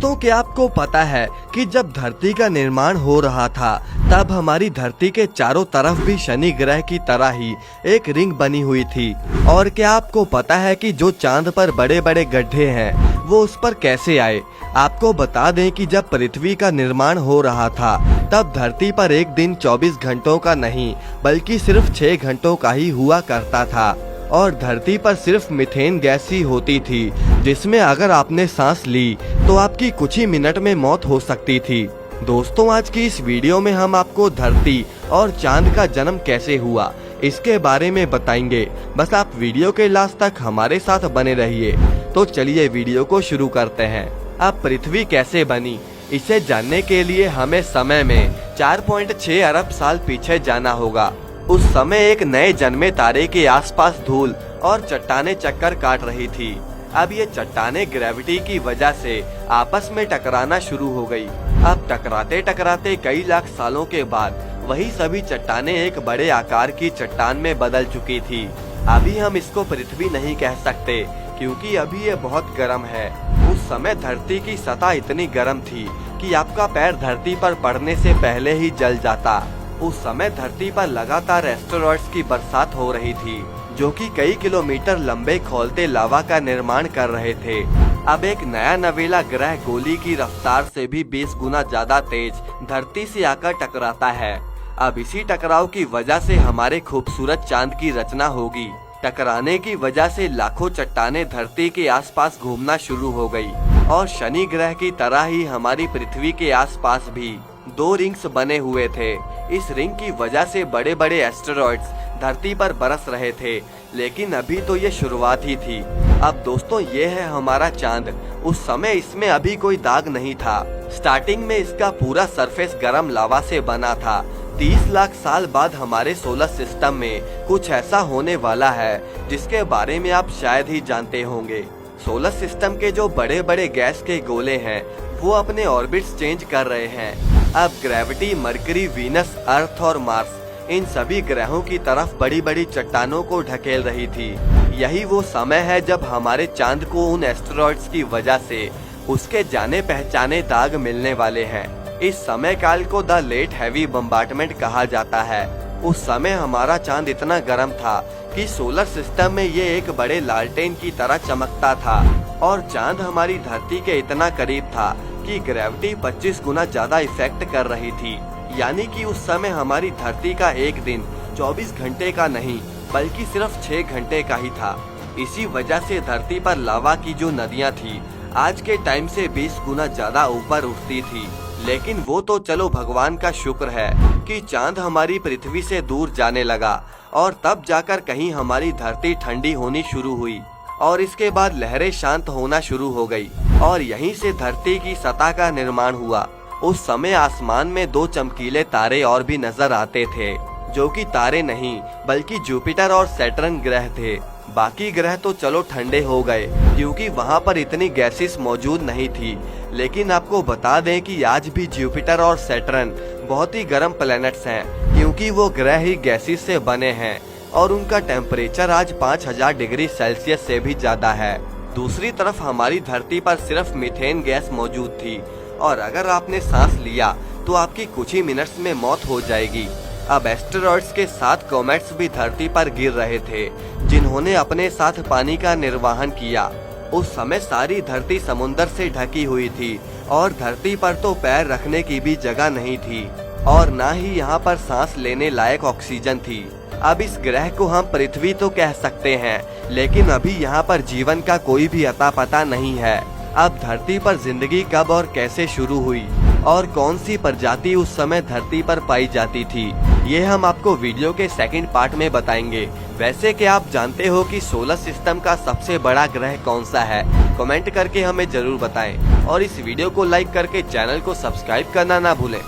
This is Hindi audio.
दोस्तों, क्या आपको पता है कि जब धरती का निर्माण हो रहा था तब हमारी धरती के चारों तरफ भी शनि ग्रह की तरह ही एक रिंग बनी हुई थी। और क्या आपको पता है कि जो चांद पर बड़े बड़े गड्ढे हैं वो उस पर कैसे आए? आपको बता दें कि जब पृथ्वी का निर्माण हो रहा था तब धरती पर एक दिन 24 घंटों का नहीं बल्कि सिर्फ 6 घंटों का ही हुआ करता था। और धरती पर सिर्फ मीथेन गैस ही होती थी जिसमें अगर आपने सांस ली तो आपकी कुछ ही मिनट में मौत हो सकती थी। दोस्तों, आज की इस वीडियो में हम आपको धरती और चांद का जन्म कैसे हुआ इसके बारे में बताएंगे। बस आप वीडियो के लास्ट तक हमारे साथ बने रहिए। तो चलिए वीडियो को शुरू करते हैं। अब पृथ्वी कैसे बनी, इसे जानने के लिए हमें समय में 4.6 अरब साल पीछे जाना होगा। उस समय एक नए जन्मे तारे के आसपास धूल और चट्टानें चक्कर काट रही थी। अब ये चट्टानें ग्रेविटी की वजह से आपस में टकराना शुरू हो गई। अब टकराते टकराते कई लाख सालों के बाद वही सभी चट्टानें एक बड़े आकार की चट्टान में बदल चुकी थी। अभी हम इसको पृथ्वी नहीं कह सकते क्योंकि अभी ये बहुत गर्म है। उस समय धरती की सतह इतनी गर्म थी कि आपका पैर धरती पर पड़ने से पहले ही जल जाता। उस समय धरती पर लगातार एस्टेरॉइड्स की बरसात हो रही थी जो कि कई किलोमीटर लंबे खौलते लावा का निर्माण कर रहे थे। अब एक नया नवेला ग्रह गोली की रफ्तार से भी 20 गुना ज्यादा तेज धरती से आकर टकराता है। अब इसी टकराव की वजह से हमारे खूबसूरत चांद की रचना होगी। टकराने की वजह से लाखों चट्टानें धरती के आसपास घूमना शुरू हो गई और शनि ग्रह की तरह ही हमारी पृथ्वी के आसपास भी 2 रिंग्स बने हुए थे। इस रिंग की वजह से बड़े बड़े एस्टेरॉइड्स धरती पर बरस रहे थे, लेकिन अभी तो ये शुरुआत ही थी। अब दोस्तों, ये है हमारा चांद। उस समय इसमें अभी कोई दाग नहीं था। स्टार्टिंग में इसका पूरा सरफेस गर्म लावा से बना था। 30 लाख साल बाद हमारे सोलर सिस्टम में कुछ ऐसा होने वाला है जिसके बारे में आप शायद ही जानते होंगे। सोलर सिस्टम के जो बड़े बड़े गैस के गोले हैं वो अपने ऑर्बिट्स चेंज कर रहे हैं। अब ग्रेविटी मरकरी, वीनस, अर्थ और मार्स इन सभी ग्रहों की तरफ बड़ी बड़ी चट्टानों को ढकेल रही थी। यही वो समय है जब हमारे चांद को उन एस्टेरॉइड्स की वजह से उसके जाने पहचाने दाग मिलने वाले हैं। इस समय काल को द लेट हैवी बम्बार्टमेंट कहा जाता है। उस समय हमारा चांद इतना गर्म था कि सोलर सिस्टम में ये एक बड़े लालटेन की तरह चमकता था और चांद हमारी धरती के इतना करीब था कि ग्रेविटी 25 गुना ज्यादा इफेक्ट कर रही थी। यानी कि उस समय हमारी धरती का एक दिन 24 घंटे का नहीं बल्कि सिर्फ 6 घंटे का ही था। इसी वजह से धरती पर लावा की जो नदियां थी आज के टाइम से 20 गुना ज्यादा ऊपर उठती थी। लेकिन वो तो चलो भगवान का शुक्र है कि चांद हमारी पृथ्वी से दूर जाने लगा और तब जाकर कहीं हमारी धरती ठंडी होनी शुरू हुई और इसके बाद लहरें शांत होना शुरू हो गई और यहीं से धरती की सतह का निर्माण हुआ। उस समय आसमान में 2 चमकीले तारे और भी नजर आते थे जो कि तारे नहीं बल्कि जुपिटर और सैटर्न ग्रह थे। बाकी ग्रह तो चलो ठंडे हो गए क्योंकि वहां पर इतनी गैसेस मौजूद नहीं थी। लेकिन आपको बता दें कि आज भी जुपिटर और सैटर्न बहुत ही गर्म प्लैनेट्स हैं क्योंकि वो ग्रह ही गैसेस से बने हैं और उनका टेम्परेचर आज 5000 डिग्री सेल्सियस से भी ज्यादा है। दूसरी तरफ हमारी धरती पर सिर्फ मीथेन गैस मौजूद थी और अगर आपने सांस लिया तो आपकी कुछ ही मिनट्स में मौत हो जाएगी। अब एस्टेरॉइड्स के 7 कॉमेट्स भी धरती पर गिर रहे थे जिन्होंने अपने साथ पानी का निर्वहन किया। उस समय सारी धरती समुद्र से ढकी हुई थी और धरती पर तो पैर रखने की भी जगह नहीं थी और ना ही यहाँ पर सांस लेने लायक ऑक्सीजन थी। अब इस ग्रह को हम पृथ्वी तो कह सकते हैं लेकिन अभी यहाँ पर जीवन का कोई भी अता पता नहीं है। अब धरती पर जिंदगी कब और कैसे शुरू हुई और कौन सी प्रजाति उस समय धरती पर पाई जाती थी ये हम आपको वीडियो के सेकंड पार्ट में बताएंगे। वैसे क्या आप जानते हो कि सोलर सिस्टम का सबसे बड़ा ग्रह कौन सा है? कमेंट करके हमें जरूर बताएं और इस वीडियो को लाइक करके चैनल को सब्सक्राइब करना ना भूलें।